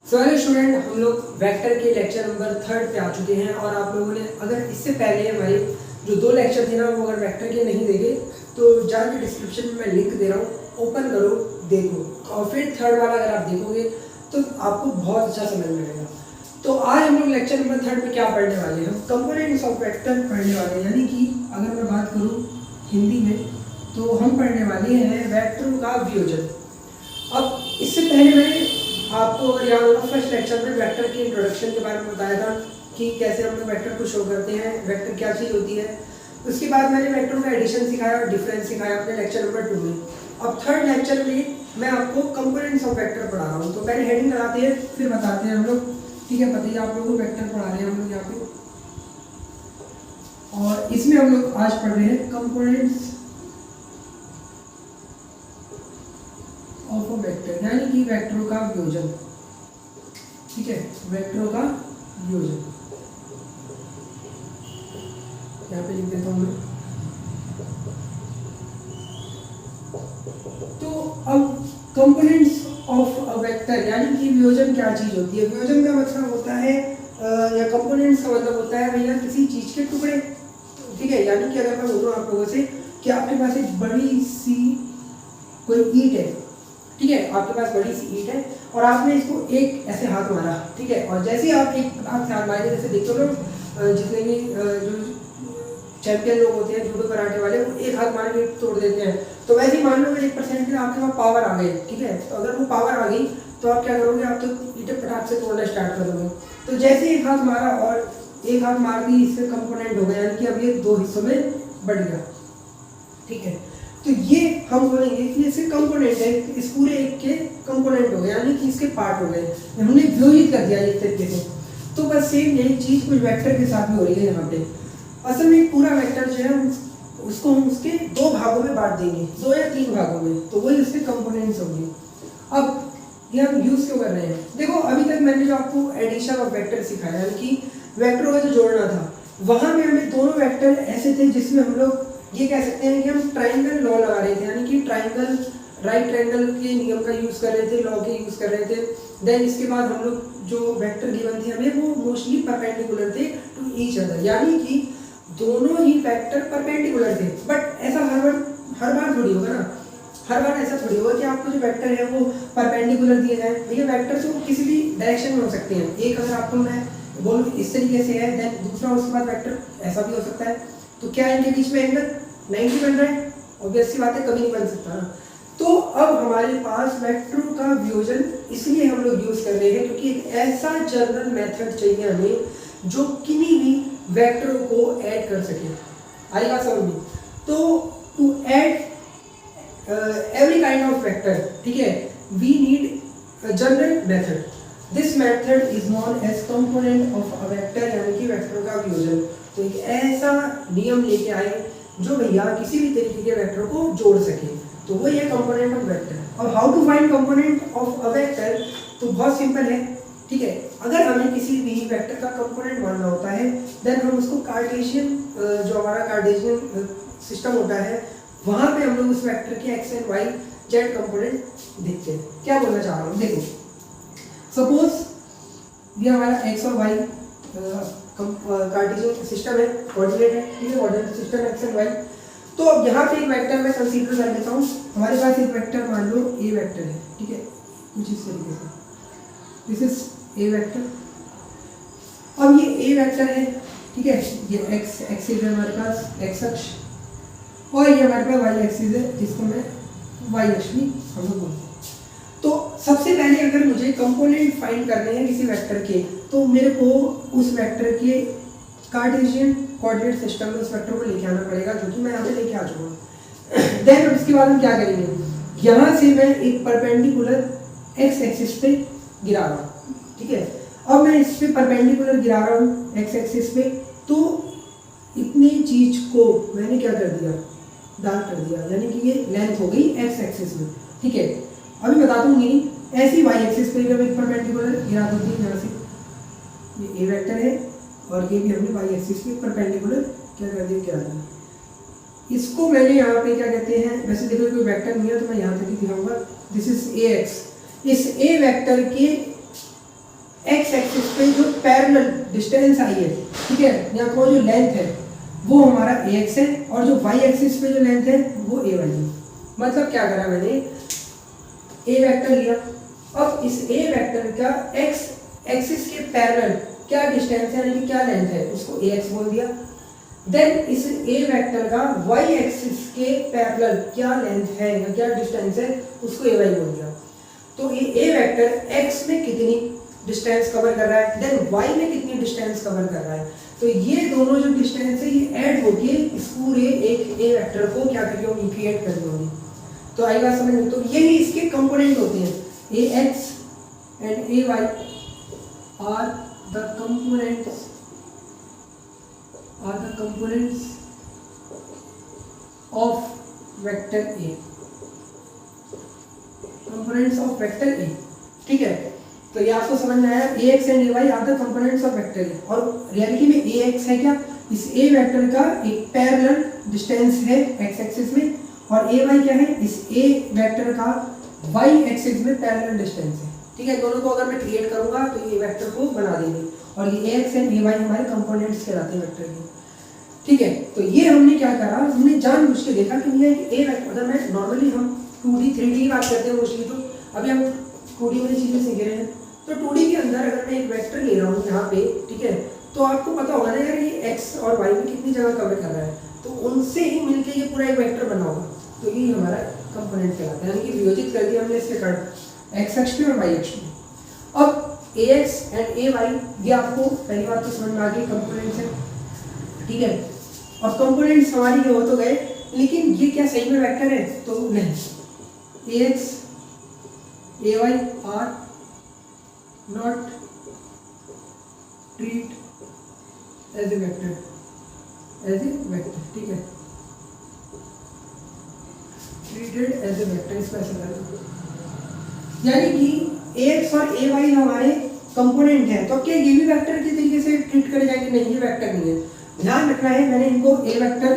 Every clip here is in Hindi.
सॉरी स्टूडेंट, हम लोग वेक्टर के लेक्चर नंबर 3 पे आ चुके हैं। और आप लोगों ने अगर इससे पहले हमारे जो 2 लेक्चर थे ना, वो अगर वेक्टर के नहीं देखे तो जाके डिस्क्रिप्शन में मैं लिंक दे रहा हूँ, ओपन करो, देखो, और फिर थर्ड वाला अगर आप देखोगे तो आपको बहुत अच्छा समझ में आएगा। तो आज हम लोग लेक्चर नंबर 3 में क्या पढ़ने वाले हैं? हम कंपोनेंट्स ऑफ वेक्टर पढ़ने वाले हैं। यानी कि अगर मैं बात करूँ हिंदी में तो हम पढ़ने वाले हैं वेक्टरों का वियोजन। अब इससे पहले मैंने आपको अगर याद होगा फर्स्ट लेक्चर में वेक्टर के इंट्रोडक्शन के बारे में बताया था कि कैसे हम लोग वेक्टर को शो करते हैं, वेक्टर क्या चीज़ होती है। उसके बाद मैंने वेक्टरों का एडिशन सिखाया और डिफरेंस सिखाया अपने लेक्चर नंबर 2 में। अब थर्ड लेक्चर में मैं आपको कंपोनेंट्स ऑफ वेक्टर पढ़ा रहा हूँ। तो पहले हेडिंग लगाते हैं, फिर बताते हैं हम लोग। ठीक है, पता ही आप लोगों को वेक्टर पढ़ा रहे हैं हम लोग यहाँ पे, और इसमें हम लोग आज पढ़ रहे हैं कंपोनेंट्स ऑफ अ वेक्टर, यानी कि वेक्टरों का वियोजन। ठीक है, वेक्टरों का वियोजन यहाँ पे लिख देता हूँ मैं। तो अब कंपोनेंट्स ऑफ अ वेक्टर यानी कि वियोजन क्या चीज होती है? वियोजन का मतलब होता है या कंपोनेंट्स का मतलब होता है भैया किसी चीज के टुकड़े। ठीक है, यानी कि अगर मैं बोलूँ आप लोगों से कि आपके पास एक बड़ी सी कोई ईंट है, ठीक है, आपके पास बड़ी सी ईंट है और आपने इसको एक ऐसे हाथ मारा, ठीक है, और जैसे ही आप एक हाथ मारेंगे, जैसे देखते हो लोग जितने भी जो चैंपियन लोग होते हैं जूडो कराटे वाले, वो एक हाथ मार के तोड़ देते हैं। तो वैसे ही मान लो 1% के आपके पास पावर आ गई, ठीक है, तो अगर वो पावर आ गई तो आप क्या करोगे? आप तो ईंटें पटाख से तोड़ना स्टार्ट कर दोगे। तो जैसे एक हाथ मारा और एक हाथ मार दी, इससे कंपोनेंट हो गया, यानी कि अब ये 2 हिस्सों में बढ़ गया। ठीक है, तो ये हम बोलेंगे कि इसके कंपोनेंट है, इस पूरे एक के कंपोनेंट हो गए, यानी कि इसके पार्ट हो गए, हमने वियोजित कर दिया एक तरीके से। तो बस सेम यही चीज कुछ वेक्टर के साथ भी हो रही है यहाँ पे। असल में पूरा वेक्टर जो है उसको हम उसके 2 भागों में बांट देंगे, 2 या 3 भागों में, तो वही उसके कंपोनेंट्स होंगे। अब ये हम यूज क्यों कर रहे हैं? देखो, अभी तक मैंने जो आपको एडिशन ऑफ वेक्टर सिखाया, यानी कि वेक्टरों का जो जोड़ना था, वहां में हमें दोनों वेक्टर ऐसे थे जिसमें हम लोग ये कह सकते हैं कि हम ट्राइंगल लॉ लगा रहे थे, यानी कि ट्राइंगल राइट ट्राइंगल के नियम का यूज कर रहे थे, लॉ के यूज कर रहे थे। देन इसके बाद हम लोग जो वेक्टर गिवन थे हमें, वो मोस्टली परपेंडिकुलर थे टू ईच अदर, यानी कि दोनों ही वेक्टर परपेंडिकुलर थे। बट ऐसा हर बार थोड़ी होगा ना, हर बार ऐसा थोड़ी होगा कि आपको जो वेक्टर है वो परपेंडिकुलर दिए जाए। भैया वेक्टर से वो किसी भी डायरेक्शन में हो सकते हैं। एक अगर आपको मैं बोलूँ इस तरीके से है, देन दूसरा उसके बाद वेक्टर ऐसा भी हो सकता है। तो क्या इनके बीच में एंगल 90 बन रहा है? ऑब्वियस सी बात है, कभी नहीं बन सकता ना। तो अब हमारे पास वेक्टरों का वियोजन इसलिए हम लोग यूज कर रहे हैं क्योंकि एक ऐसा जनरल मेथड चाहिए हमें जो किन्हीं भी वेक्टरों को ऐड कर सके। आई बात समझ में? तो to add every kind of vector, ठीक है, we need a general method. This method is known as component of a vector, यानी कि वेक्टर का वियोजन। तो एक ऐसा नियम लेके आए जो भैया किसी भी तरीके के वेक्टर को जोड़ सके, तो वो ये कंपोनेंट ऑफ वेक्टर। और how to find component of a vector? तो बहुत सिंपल है, ठीक है, अगर हमें किसी भी वेक्टर का कंपोनेंट मानना होता है, देन हम उसको कार्टेशियन जो हमारा कार्टेशियन सिस्टम होता है, वहां पे हम लोग उस वेक्टर के x and y z component देखते हैं। क्या बोलना चाह रहा हूँ? देखो, सपोज ये हमारा एक्स और वाई कार्टेशियन सिस्टम है, कोऑर्डिनेट है, ठीक है, coordinate system x and y. तो अब यहाँ पे एक वेक्टर मैं कंसीडर कर लेता हूँ। हमारे पास एक वेक्टर मान लो ए वेक्टर है, ठीक है, कुछ इस तरीके से, दिस इज ए वेक्टर। अब ये ए वेक्टर है, ठीक है, ये एक्स एक्सिस है हमारे पास, एक्स अक्ष, और ये हमारे पास वाई एक्सिस है जिसको मैं वाई अक्ष भी हम लोग बोलते हैं। तो सबसे पहले अगर मुझे कंपोनेंट फाइंड करने हैं किसी वेक्टर के, तो मेरे को उस वेक्टर के कार्टेशियन कोऑर्डिनेट सिस्टम में उस वेक्टर को लेके आना पड़ेगा, जो कि मैं यहाँ पे लेके आ चुका हूँ। देन उसके बाद हम क्या करेंगे? यहाँ से मैं एक परपेंडिकुलर एक्स एक्सिस पे गिरा रहा हूँ, ठीक है। अब मैं इस पे परपेंडिकुलर गिरा रहा हूँ एक्स एक्सिस पे, तो इतनी चीज को मैंने क्या कर दिया? डार्क कर दिया, यानी कि ये लेंथ हो गई एक्स एक्सिस में, ठीक है। अभी बता दूंगी, ऐसी वाई एक्सिस पे जब एक परपेंडिकुलर गिरा दूंगी, यहाँ से ये ए वेक्टर है और ये भी हमने वाई एक्सिस पे परपेंडिकुलर क्या कर दिया? गिरा दिया। इसको मैंने यहाँ पे क्या कहते हैं? वैसे देखो कोई वेक्टर नहीं है तो मैं यहाँ तक ही दिखाऊंगा। This is a x. इस ए वेक्टर के पे जो पैरेलल डिस्टेंस आई है, ठीक है, यहाँ को जो लेंथ है वो हमारा ax है और जो y एक्सिस पे जो लेंथ है वो ay है। मतलब क्या करा मैंने, a वेक्टर लिया, अब इस a वेक्टर का x एक्सिस के पैरेलल क्या डिस्टेंस है यानी कि क्या लेंथ है उसको ax बोल दिया। देन इस a वेक्टर का y एक्सिस के पैरेलल क्या लेंथ है या क्या डिस्टेंस है उसको ay बोल दिया। तो ये a वेक्टर x में कितनी डिस्टेंस कवर कर रहा है, देन y में कितनी डिस्टेंस कवर कर रहा है, तो ये दोनों जो डिस्टेंस है ये ऐड होके इस पूरे एक a वेक्टर को क्या करेगी होगी, क्रिएट कर देंगे। तो आई बात समझ में, तो यही इसके कंपोनेंट होते हैं, ax and ay are the components of vector a, components of vector a, ठीक है। तो ये आपको समझ में आया, ax and ay are the components of vector a, और रियलिटी में ax है क्या, इस a वेक्टर का एक पैरेलल डिस्टेंस है x एक्सिस में, और ay क्या है, इस a वेक्टर का y एक्सिस में पैरेलल डिस्टेंस है, ठीक है। दोनों को अगर मैं क्रिएट करूंगा तो ये वेक्टर को बना देंगे, और ये ax एंड ay हमारे कंपोनेंट्स कहलाते हैं वेक्टर के, ठीक है। तो ये हमने क्या करा, हमने जानबूझ के देखा कि ये a वेक्टर, अगर मैं नॉर्मली हम 2D 3D की बात करते हैं मोस्टली, तो अभी हम 2D वाली चीज़ें सीख रहे हैं, तो 2D के अंदर अगर मैं एक वेक्टर ले रहा हूँ यहाँ पे, ठीक है, तो आपको पता होगा ना यार ये x और y में कितनी जगह कवर कर रहा है, तो उनसे ही मिलके ये पूरा एक वेक्टर बना होगा, तो ये हमारा कंपोनेंट कहलाता है, यानी कि वियोजित कर दिया हमने इसके कर्व x अक्ष पे और y अक्ष पे। अब ax एंड ay ये आपको पहली बात तो समझ में आ गई, कंपोनेंट्स है, ठीक है। और कंपोनेंट्स हमारी ये हो तो गए, लेकिन ये क्या सही में वेक्टर है, तो नहीं, ax ay are not treat as a vector, ठीक है, ट्रीटेड एज ए वेक्टर, इसको ऐसे करना, यानी कि ax और ay हमारे कंपोनेंट है, तो क्या ये भी वेक्टर के तरीके से ट्रीट करे जाएंगे, नहीं ये वेक्टर नहीं है। ध्यान रखना है, मैंने इनको a vector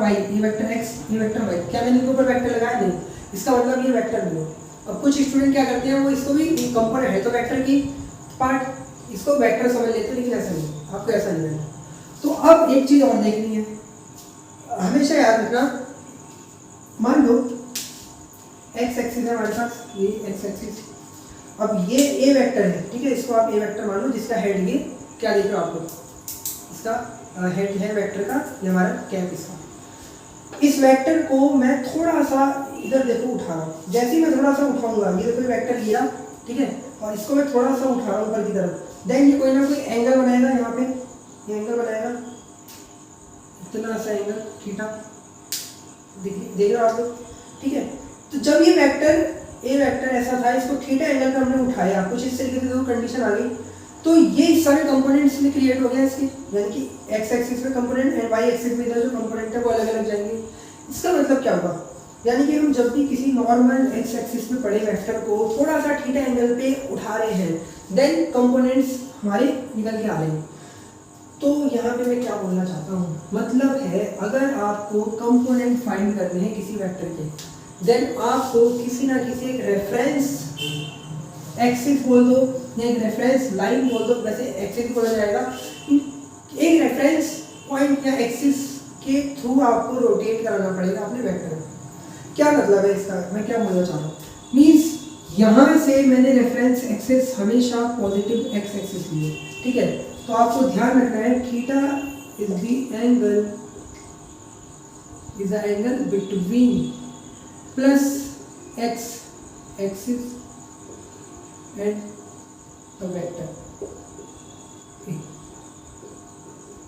y, a vector x, a vector y, क्या मैंने इनके ऊपर वेक्टर लगाया, नहीं, इसका मतलब ये वेक्टर नहीं है। अब कुछ स्टूडेंट क्या करते हैं, वो इसको भी कंपोनेंट है तो वेक्टर की पार्ट, इसको वेक्टर समझ लेते हैं, लेकिन ऐसा नहीं, आपको ऐसा नहीं है। तो अब एक चीज और देखनी है, हमेशा याद रखना, मान लो x एक्सिस है हमारे पास, ये x एक्सिस, अब ये a वेक्टर है, ठीक है, इसको आप a वेक्टर मान लो, जिसका हेड ये क्या देख रहे हो आप लोग, इसका हेड है वेक्टर का, ये हमारा कैप इसका। इस वेक्टर को मैं थोड़ा सा इधर देखो उठा रहा हूँ, जैसे ही मैं थोड़ा सा उठाऊंगा, ये देखो वेक्टर लिया, ठीक है, और इसको मैं थोड़ा सा उठा रहा हूँ ऊपर की तरफ, देन ये कोई ना कोई एंगल बनाएगा, यहाँ पे ये एंगल बनाएगा, इतना सा एंगल थीटा, देख रहे हो आप लोग, ठीक है। तो जब ये वेक्टर ए वेक्टर ऐसा था, इसको थीटा एंगल पर हमने उठाया, कुछ इस तरीके से कंडीशन आ गई, तो ये सारे कंपोनेंट्स में क्रिएट हो गया इसके, यानी कि x एक्सिस में कंपोनेंट एंड y एक्सिस में इधर जो कंपोनेंट है वो अलग अलग जाएंगे। इसका मतलब क्या होगा, यानी कि हम जब भी किसी नॉर्मल x एक्सिस में पड़े वेक्टर को थोड़ा सा थीटा एंगल पे उठा रहे हैं, देन कंपोनेंट्स हमारे निकल के आ रहे हैं। तो यहाँ पे मैं क्या बोलना चाहता हूँ, मतलब है अगर आपको कंपोनेंट फाइंड करने हैं किसी वेक्टर के, देन आपको किसी ना किसी एक रेफरेंस एक्सिस बोल दो या एक रेफरेंस लाइन बोल दो, वैसे एक्सिस बोला जाएगा, एक रेफरेंस पॉइंट या एक्सिस के थ्रू आपको रोटेट कराना पड़ेगा अपने वेक्टर में। क्या मतलब है इसका, मैं क्या बोलना चाह रहा हूँ, मीन्स यहाँ से मैंने रेफरेंस एक्सिस हमेशा पॉजिटिव एक्स एक्सिस ली है, ठीक है। तो आपको ध्यान रखना है theta is the angle between plus x axis and the vector,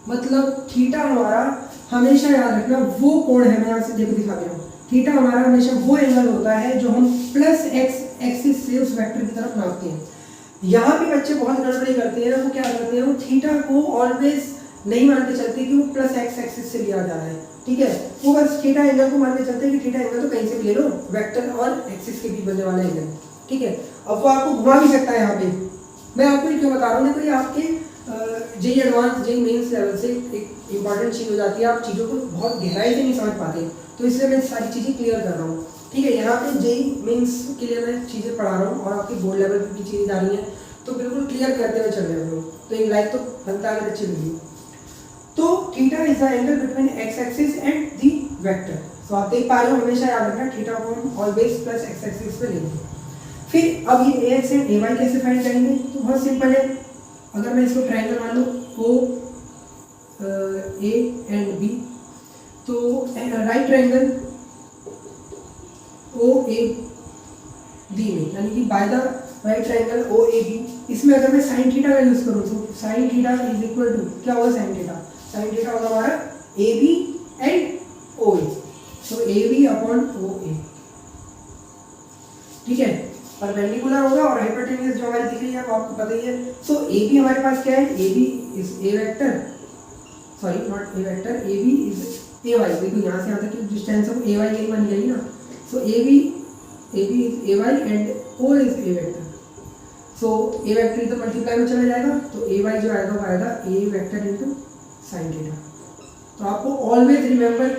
मतलब थीटा हमारा हमेशा याद रखना वो कोण है, मैं यहाँ से देखो दिखा दे रहा हूँ, थीटा हमारा हमेशा वो एंगल होता है जो हम प्लस एक्स एक्सिस से उस वेक्टर की तरफ नापते हैं। यहाँ भी बच्चे बहुत गड़बड़ी करते हैं, वो क्या करते हैं, वो थीटा को ऑलवेज नहीं मान के चलते कि वो प्लस एक्स एक्सिस से लिया जा रहा है, ठीक है, वो बस थीटा एंगल को मान के चलते हैं कि थीटा एंगल तो कहीं से भी ले लो, वेक्टर और एक्सिस के बीच बनने वाला एंगल, ठीक है। अब वो आपको घुमा भी सकता है, यहाँ पे मैं आपको ये क्यों बता रहा हूँ, तो ये आपके JEE advance JEE mains level से एक इंपॉर्टेंट चीज़ हो जाती है, आप चीज़ों को बहुत गहराई से नहीं समझ पाते, तो इसलिए मैं सारी चीज़ें क्लियर कर रहा हूँ, ठीक है। यहाँ पे जेई मेंस के लिए मैं चीज़ें पढ़ा रहा हूँ और आपके बोर्ड लेवल पर भी चीज़ें जा रही हैं, तो बिल्कुल क्लियर करते हुए चल रहे हैं हम लोग, तो एक लाइक तो बनता है अगर अच्छी वीडियो। तो theta is the angle between x axis and the vector. तो आप देख पा रहे हो, हमेशा याद रखना थीटा को हम ऑलवेज प्लस एक्स एक्सिस पे लेंगे। फिर अब ये ए एक्स एंड ए वाई कैसे फाइंड करेंगे, तो बहुत सिंपल है। अगर मैं इसको ट्राइंगल मान लूँ ओ ए एंड बी, तो right triangle O A B में, यानी कि by the right triangle O A B, इसमें अगर मैं साइन थीटा का यूज करूँ तो sine theta is equal to क्या होगा, साइन थीटा। साइन थीटा होगा हमारा A B and O A, तो ए बी अपॉन ओ ए, ठीक है। परपेंडिकुलर होगा और हाइपोटेन्यूज जो हमारी दिख रही है आपको पता ही है। सो ए बी हमारे पास क्या है, A B is A vector, sorry not a vector, A B is A Y. देखो यहाँ से यहाँ तक की डिस्टेंस है ए वाई यही बन जाएगी ना। So A B is A Y and O is A vector. So A vector इधर मल्टीप्लाई में चला जाएगा, तो ए वाई जो आएगा वो आएगा ए वेक्टर इंटू साइन थीटा। तो आपको ऑलवेज रिमेंबर,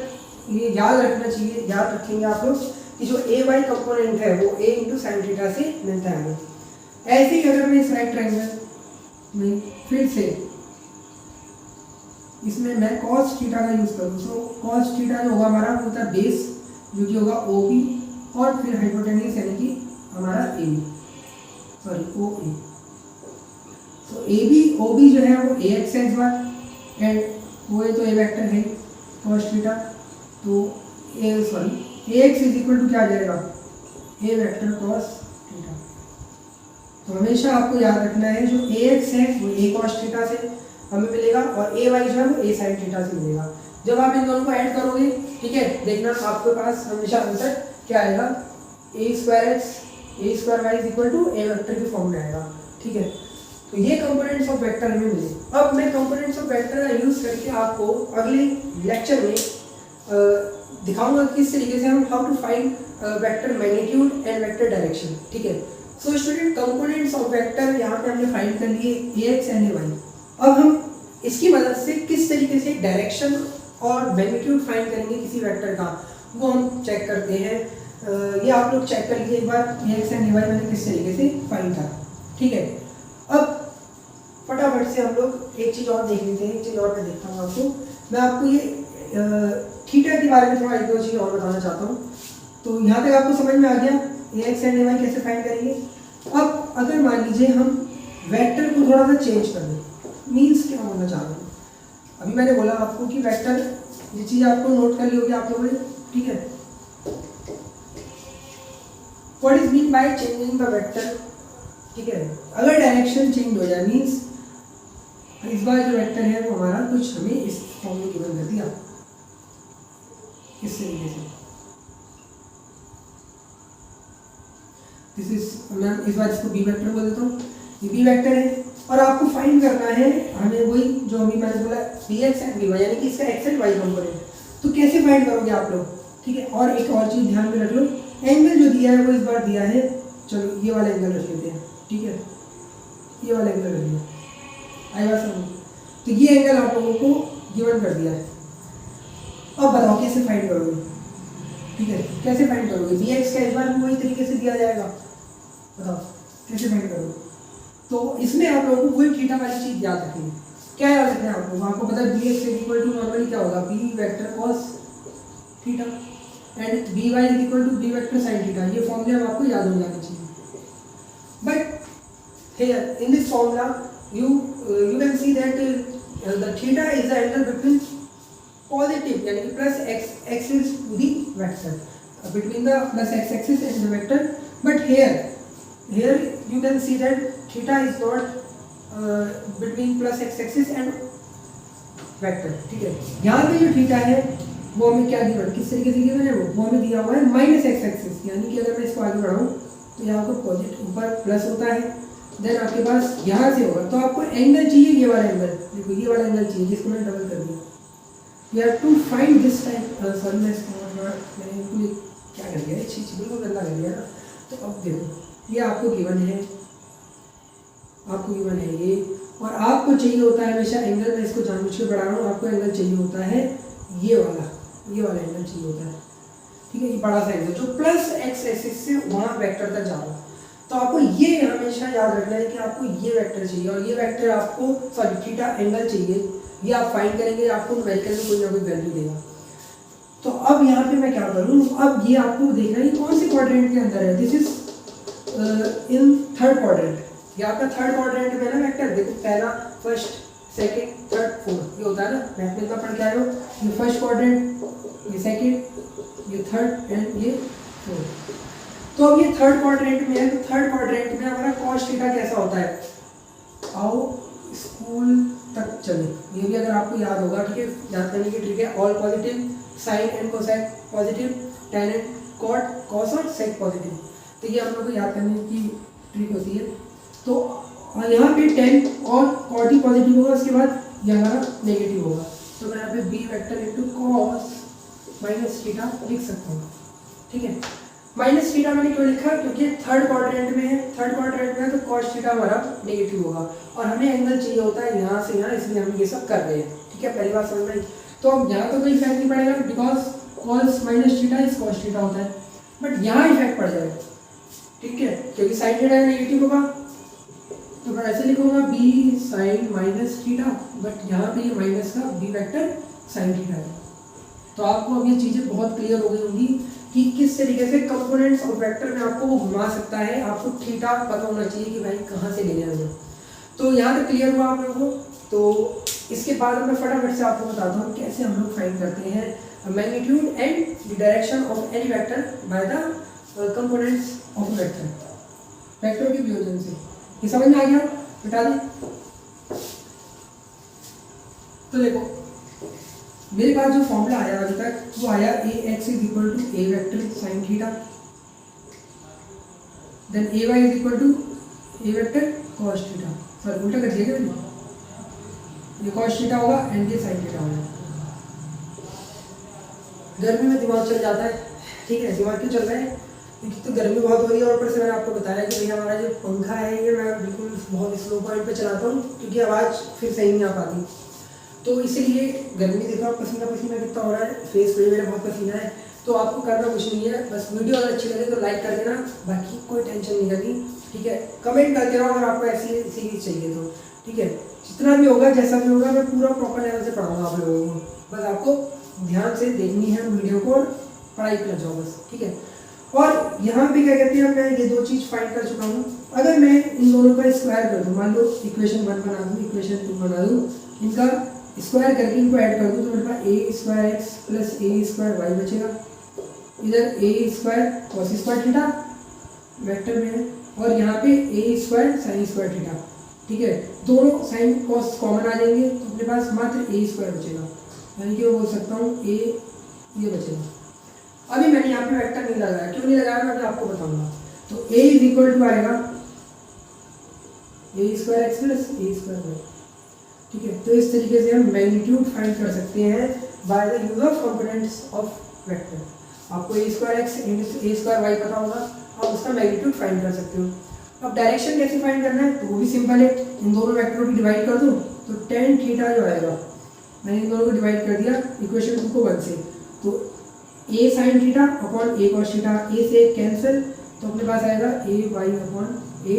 ये याद रखना चाहिए, याद रखेंगे आप लोग कि जो ए वाई कंपोनेंट है वो ए इंटू साइन थीटा से मिलता है। ऐसे ही अगर मैं इस राइट ट्राइंगल में फिर से इसमें मैं कॉस थीटा का यूज करूँ, तो कॉस थीटा जो होगा हमारा वो होता है बेस, जो कि होगा ओ बी, और फिर हाइपोटेन्यूज यानी कि हमारा A B, sorry O A. तो ए बी ओ बी जो है वो ए एक्स है इस बार, एंड ओ ए तो ए वेक्टर है कॉस थीटा, तो A sorry A X is equal to क्या आ जाएगा, ए वेक्टर कॉस थीटा। तो हमेशा आपको याद रखना है जो ए एक्स है वो ए कॉस थीटा से हमें मिलेगा, और ए वाई जो है वो ए साइन थीटा से मिलेगा। जब आप इन दोनों को ऐड करोगे, ठीक है, देखना आपके पास हमेशा आंसर क्या आएगा, A square X A square Y is equal to A vector के फॉर्म में आएगा, ठीक है। तो ये कंपोनेंट्स ऑफ वेक्टर हमें मिले। अब मैं कंपोनेंट्स ऑफ वेक्टर का यूज करके आपको अगले लेक्चर में दिखाऊंगा किस तरीके से हम how to find vector magnitude and vector direction, ठीक है। So student, components of vector यहाँ पे हमने फाइंड कर लिए A X and A Y. अब हम इसकी मदद से किस तरीके से डायरेक्शन और मैग्नीट्यूड फाइंड करेंगे किसी वेक्टर का, वो हम चेक करते हैं। ये आप लोग चेक कर लीजिए एक बार, ए एक्स एंड ए वाई मैंने किस तरीके से फाइंड था, ठीक है। अब फटाफट से हम लोग एक चीज़ और देख लेते हैं, एक चीज़ और मैं देखता हूँ आपको। मैं आपको ये थीटा के बारे में थोड़ा एक दो चीज़ और बताना चाहता हूँ। तो यहाँ तक आपको समझ में आ गया ए एक्स एंड ए वाई कैसे फाइंड करेंगे। अब अगर मान लीजिए हम वेक्टर को थोड़ा सा चेंज कर दें, मीन्स क्या होना चाह रहा हूँ, अभी मैंने बोला आपको कि वेक्टर, ये चीज़ आपको नोट कर ली होगी आप लोगों ने, ठीक है। What is mean by changing the vector, ठीक है। अगर डायरेक्शन चेंज हो जाए, मीन्स इस बार जो वेक्टर है वो हमारा कुछ हमें इस फॉर्म में गिवन कर दिया, इस तरीके से। दिस इज, मैं इस बार इसको बी वेक्टर बोल देता हूँ, ये बी वेक्टर है, और आपको फाइंड करना है हमें वही जो अभी मैंने बोला B X and B Y, यानी कि इसका एक्स एंड वाई कंपोनेंट। तो कैसे फाइंड करोगे आप लोग, ठीक है। और एक और चीज़ ध्यान में रख लो, एंगल जो दिया है वो इस बार दिया है, चलो ये वाला एंगल रख लेते हैं, ठीक है, ये वाला एंगल रख लिया, आई बात समझ। तो ये एंगल आप लोगों को गिवन कर दिया है। अब बताओ कैसे फाइंड करोगे, ठीक है, कैसे फाइंड करोगे। बी एक्स का इस बार भी वही तरीके से दिया जाएगा, बताओ कैसे फाइंड करोगे। तो इसमें आप लोगों को वही थीटा वाली चीज़ याद रखनी है। क्या याद रखना है आपको, आपको पता है B X equal to normally क्या होगा, B vector cos theta and B Y equal to B vector sine theta. ये फॉर्मूला आपको याद हो जाना चाहिए। But here in this formula you can see that the theta is the angle between positive, यानी कि plus x axis to the vector, between the plus x axis and the vector. But here you can see that theta is not between plus x axis and vector, ठीक है। यहाँ पे जो थीटा है वो हमें क्या गिवन, किस तरीके से गिवन है, वो हमें दिया हुआ है माइनस एक्स एक्सिस, यानी कि अगर मैं इसको आगे बढ़ाऊँ तो यहाँ पर पॉजिटिव ऊपर प्लस होता है, देन आपके पास यहाँ से होगा। तो आपको एंगल चाहिए, ये वाला एंगल, देखो ये वाला एंगल चाहिए जिसको मैंने डबल कर दिया। We have to find this type, sorry मैंने बिल्कुल क्या कर दिया, चीज बिल्कुल गंदा कर दिया ना। तो अब देखो ये आपको गिवन है, आपको गिवन है ये, और आपको चाहिए होता है हमेशा एंगल, मैं इसको जानबूझ के बढ़ा रहा हूँ, आपको एंगल चाहिए होता है ये वाला एंगल चाहिए होता है, ठीक है। ये बड़ा सा एंगल जो प्लस एक्स एक्सिस से वहाँ वेक्टर तक जा रहा है। तो आपको ये हमेशा याद रखना है कि आपको ये वेक्टर चाहिए और ये वेक्टर आपको सॉरी थीटा एंगल चाहिए, ये आप फाइंड करेंगे, आपको न्यूमेरिकल में कोई ना कोई वैल्यू देगा। तो अब यहाँ पे मैं क्या करूँ, अब ये आपको देखना है कौन से क्वाड्रेंट के अंदर है। This is in third quadrant, ये आपका थर्ड क्वाड्रेंट में ना वेक्टर। देखो पहला, फर्स्ट, सेकंड, थर्ड, फोर्थ, ये होता है ना, मैथ में पढ़ के आए हो। ये फर्स्ट क्वाड्रेंट, ये सेकंड, ये थर्ड एंड ये फोर्थ। तो अब ये थर्ड क्वाड्रेंट में है, तो थर्ड क्वाड्रेंट में हमारा cos थीटा कैसा होता है। आओ स्कूल तक चले, ये भी अगर आपको याद होगा, ठीक है, याद करने की ट्रिक है। All positive, sine and cosec positive, tan and cot, cos और सेक पॉजिटिव। तो ये हम लोग को याद करने की ट्रिक होती है। तो यहाँ पे टेन और कॉट ही पॉजिटिव होगा, उसके बाद ये हमारा नेगेटिव होगा। तो मैं यहाँ पे B vector into cos minus theta लिख सकता हूँ, ठीक है। माइनस थीटा मैंने क्यों लिखा, क्योंकि थर्ड क्वाड्रेंट में है, थर्ड क्वाड्रेंट में है तो कॉस थीटा हमारा नेगेटिव होगा और हमें एंगल चाहिए होता है यहाँ से यहाँ, इसलिए हम ये सब कर रहे हैं, ठीक है। पहली बात समझ में आई। तो अब यहाँ तो कोई इफेक्ट नहीं पड़ेगा because cos minus theta is cos theta होता है, बट यहाँ इफेक्ट पड़ जाएगा, ठीक है, क्योंकि साइन थीटा नेगेटिव होगा। तो मैं ऐसे लिखूंगा B sine minus theta, but यहाँ पे ये माइनस का बी वेक्टर साइन थीटा है। तो आपको अब ये चीज़ें बहुत क्लियर हो गई होंगी कि किस तरीके से कंपोनेंट्स ऑफ वेक्टर में आपको वो घुमा सकता है। आपको थीटा पता होना चाहिए कि भाई कहाँ से लेना है। तो यहाँ तक क्लियर हुआ आप लोगों को। तो इसके बाद मैं फटाफट से आपको बताता हूँ कैसे हम लोग फाइंड करते हैं magnitude and the direction of any vector by the components of vector, vector के वियोजन से। ये समझ में आ गया, बता दें। तो देखो मेरे पास जो फॉर्मूला आया अभी तक वो आया A X is equal to A vector sine theta, then A Y is equal to A vector cos theta. Sorry उल्टा कर दिया मैंने, ये कॉस थीटा होगा एंड ये साइन थीटा होगा। गर्मी में दिमाग चल जाता है, ठीक है। दिमाग क्यों चल रहा है, क्योंकि तो गर्मी बहुत हो रही है और ऊपर से मैंने आपको बताया कि भैया हमारा जो पंखा है ये मैं बिल्कुल बहुत स्लो पॉइंट पे चलाता हूँ क्योंकि आवाज़ फिर सही नहीं आ पाती। तो इसीलिए गर्मी देखो पसीना पसीना कितना हो रहा है, फेस पे मेरा बहुत पसीना है। तो आपको करना कुछ नहीं है, बस वीडियो अगर अच्छी लगे तो लाइक कर देना, बाकी कोई टेंशन नहीं करनी, ठीक है। कमेंट करते रहो अगर आपको ऐसी सीरीज चाहिए तो, ठीक है। जितना भी होगा जैसा भी होगा मैं पूरा प्रॉपर लेवल से पढ़ाऊंगा आप लोगों को, बस आपको ध्यान से देखनी है वीडियो को और पढ़ाई कर जाओ बस, ठीक है। और यहाँ पे क्या कहते हैं, मैं ये दो चीज़ फाइंड कर चुका हूँ। अगर मैं इन दोनों का स्क्वायर कर दूँ, मान लो इक्वेशन 1 बना दूँ, इक्वेशन 2 बना दूँ, इनका स्क्वायर करके इनको ऐड कर दूँ तो मेरे पास A square X plus A square Y बचेगा। इधर A square cos square theta vector में है और यहाँ पे A square sine square theta, ठीक है। दोनों साइन कॉस कॉमन आ जाएंगे तो अपने पास मात्र ए स्क्वायर बचेगा, यानी कि मैं बोल सकता हूँ ए ये बचेगा। अभी मैंने यहाँ पे वेक्टर नहीं लगाया, क्यों नहीं लगाया मैं आपको बताऊंगा। तो ए इज इक्वल टू आएगा A square X plus A square Y, ठीक है। तो इस तरीके से हम मैग्नीट्यूड फाइंड कर सकते हैं by the use of components of vector. आपको ए square X A square Y पता होगा, आप उसका मैग्नीट्यूड फाइंड कर सकते हो। अब डायरेक्शन कैसे फाइंड करना है तो वो भी सिंपल है, इन दोनों वेक्टरों को डिवाइड कर दूँ तो टेन थीटा जो आएगा, मैंने इन दोनों को डिवाइड कर दिया इक्वेशन 2 को 1 से, तो A sine theta upon A cos theta, A से कैंसिल तो अपने पास आएगा A Y upon A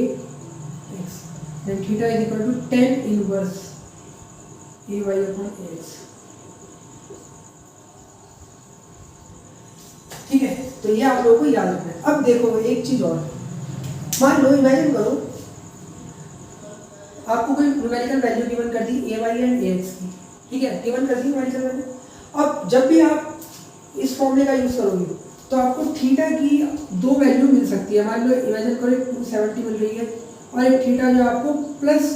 X, then theta is equal to tan inverse A Y upon A X, ठीक है। तो ये आप लोगों को याद रखना है। अब देखो एक चीज और, मान लो इमेजिन करो आपको कोई न्यूमेरिकल वैल्यू गिवन कर दी ए वाई एंड ए एक्स की, ठीक है, गिवन कर दी न्यूमेरिकल वैल्यू। अब जब भी आप इस फॉर्मूले का यूज करोगे तो आपको थीटा की दो वैल्यू मिल सकती है। मान लो इमेजिन करो 270 मिल रही है और एक थीटा जो आपको प्लस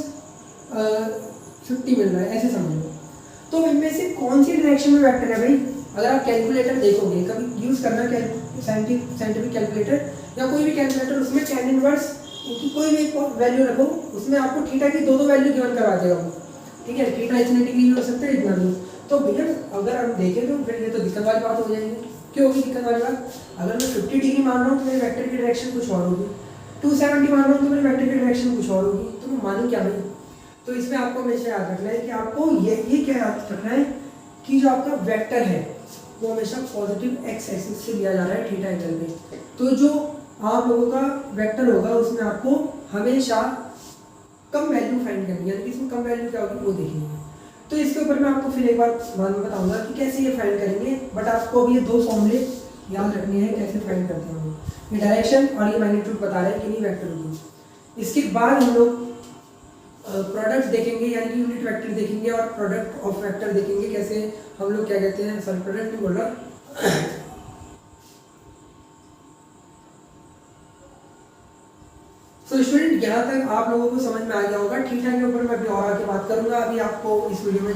50 मिल रहा है, ऐसे समझ लो। तो इनमें से कौन सी डायरेक्शन में वेक्टर है भाई, अगर आप कैलकुलेटर देखोगे, कभी यूज़ करना साइंटिफिक कैलकुलेटर या कोई भी कैलकुलेटर, उसमें tan इनवर्स इनकी कोई भी वैल्यू रखो, उसमें आपको थीटा की दो वैल्यू गिवन करवा देगा वो, ठीक है। थीटा इतने डिग्री भी हो सकता है, इतना भी। तो भैया अगर हम देखें तो फिर ये तो दिक्कत वाली बात हो जाएगी। क्यों होगी दिक्कत वाली बात, अगर मैं 50 डिग्री मान रहा हूँ तो मेरे वेक्टर की डायरेक्शन कुछ और होगी, 270 मान रहा हूँ तो मेरे वेक्टर की डायरेक्शन कुछ और होगी, तो मैं मानूँ क्या भाई। तो इसमें आपको हमेशा याद रखना है कि आपको ये क्या याद रखना है कि जो आपका वेक्टर है वो हमेशा पॉजिटिव एक्स एक्सिस से लिया जा रहा है थीटा एंगल में। तो जो आप लोगों का वेक्टर होगा उसमें आपको हमेशा कम वैल्यू फाइंड करनी है, यानी कि इसमें कम वैल्यू क्या होगी वो देखनी है। तो इसके ऊपर मैं आपको फिर एक बार बाद में बताऊंगा कि कैसे ये फाइंड करेंगे, बट आपको अभी ये दो फॉर्मूले याद रखने हैं कैसे फाइंड करते हैं हम लोग। ये डायरेक्शन और ये मैग्नीट्यूड बता रहे हैं कि नहीं वेक्टर की। इसके बाद हम लोग प्रोडक्ट देखेंगे, यानी कि यूनिट वेक्टर देखेंगे और प्रोडक्ट ऑफ वेक्टर देखेंगे, कैसे हम लोग क्या कहते हैं, सॉरी प्रोडक्ट नहीं बोल रहा। तो स्टूडेंट यहाँ तक आप लोगों को समझ में आ गया होगा। थीटा के ऊपर मैं अभी और आगे बात करूंगा, अभी आपको इस वीडियो में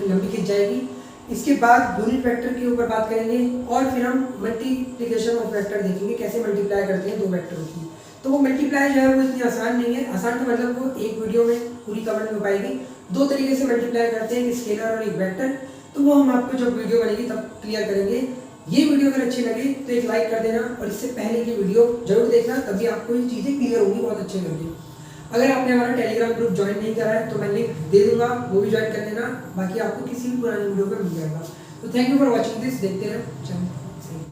लंबी खींच जाएगी। इसके बाद यूनिट वेक्टर के ऊपर बात करेंगे और फिर हम मल्टीप्लिकेशन ऑफ वेक्टर देखेंगे, कैसे मल्टीप्लाई करते हैं दो वेक्टरों की। तो वो मल्टीप्लाई जो है वो इतनी आसान नहीं है, आसान तो मतलब वो एक वीडियो में पूरी कवर नहीं हो पाएगी। दो तरीके से मल्टीप्लाई करते हैं, एक स्केलर और एक वेक्टर, तो वो हम आपको जब वीडियो बनेगी तब क्लियर करेंगे। ये वीडियो अगर अच्छी लगी तो एक लाइक कर देना और इससे पहले की वीडियो जरूर देखना, तभी आपको ये चीज़ें क्लियर होंगी बहुत अच्छे करके। अगर आपने हमारा टेलीग्राम ग्रुप ज्वाइन नहीं करा है तो मैं लिंक दे दूंगा, वो भी ज्वाइन कर लेना, बाकी आपको किसी भी पुरानी वीडियो पे मिल जाएगा। तो thank you for watching this, देखते रहो चैनल।